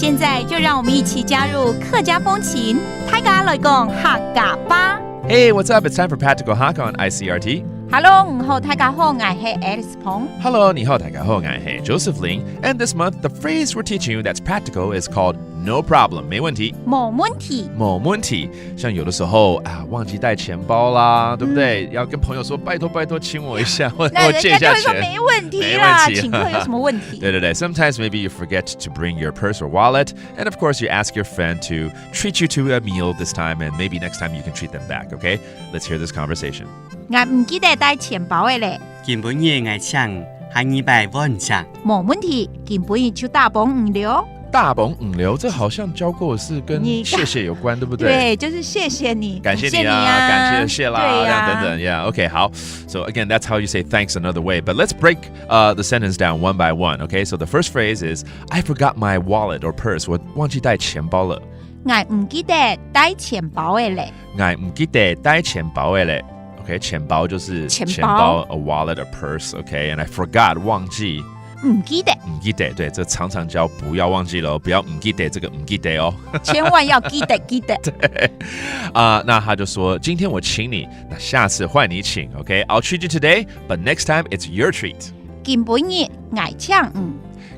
现在就让我们一起加入客家风情，大家来讲客家吧。Hey, what's up? It's time for Practical Hakka on ICRT. Hello， 午後大家好，我係 Alice Pong。Hello, 你好，大家好，我係 Joseph Ling. And this month, the phrase we're teaching you that's practical is called no problem, 没问题。冇問題。冇問題。像有的時候啊，忘記帶錢包啦，對不對？要跟朋友說拜託拜託，請我一下，我借一下錢。那人家就會說沒問題啦，請客有什麼問題？對對對。Sometimes maybe you forget to bring your purse or wallet, and of course you ask your friend to treat you to a meal this time, and maybe next time you can treat them back. Okay? Let's hear this conversation. 我唔記得帶錢包嘅咧。今晡日我搶下200蚊搶。冇問題，今晡日就大崩五流。大崩五流，這好像教過是跟謝謝有關，對不對？對，就是謝謝你，感謝你啊，感謝啦，這樣等等 ，Yeah, okay, 好。So again, that's how you say thanks another way. But let's break the sentence down one by one. Okay, so the first phrase is I forgot my wallet or purse. 我忘記帶錢包了。我唔記得帶錢包嘅咧。我唔記得帶錢包嘅咧。Okay, 錢包就是錢包 a wallet, a purse. Okay, and I forgot 忘記。唔記得，唔記得，對，這常常教不要忘記了，不要唔記得這個唔記得哦，千萬要記得記得。對，那他就說，今天我請你，那下次換你請 ，OK? I'll treat you today, but next time it's your treat. 今晡日我搶五，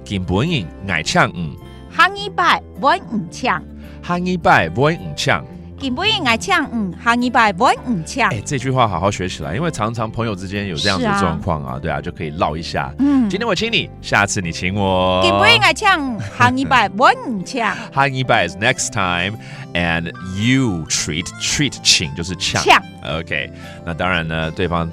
今晡日我搶五，下200蚊唔搶，下200蚊唔搶。今晡日我搶五，下200蚊唔搶。哎，這句話好好學起來，因為常常朋友之間有這樣子的狀況啊，對啊，就可以嘮一下。今天我請你，下次你請我。今晡日我搶五，下200蚊唔搶。下200 is next time, and you treat 請就是搶。OK， 那當然呢，對方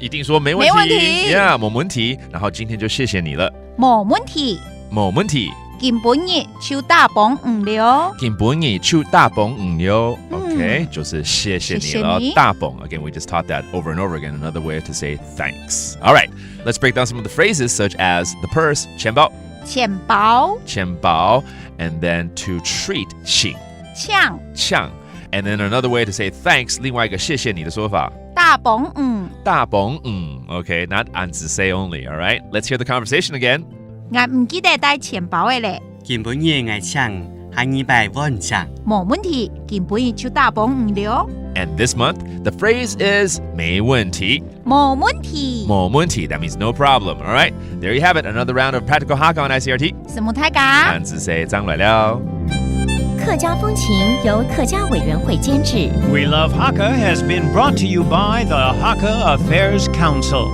一定說沒問題，沒問題 ，Yeah， 冇問題。然後今天就謝謝你了，冇問題，冇問題。今晡日就大崩五流，今晡日就大崩五流 ，OK， 就是謝謝你了，大崩。Again, we just taught that over and over again. Another way to say thanks. All right, let's break down some of the phrases such as the purse, 錢包，錢包，錢包 and then to treat 請，搶 and then another way to say thanks. 另外一個謝謝你的說法，大崩五，大崩五 ，OK, not 按字 say only. All right, let's hear the conversation again. 我唔記得帶錢包嘅咧。今晡日我搶下200蚊搶。冇問題，今晡日就大崩五流。And this month, the phrase is 沒問題。冇問題。冇問題 that means no problem. All right, there you have it. Another round of Practical Hakka on ICRT. 什麼大家？按字 say 張來了。客家風情由客家委員會監製。 We Love Hakka has been brought to you by the Hakka Affairs Council.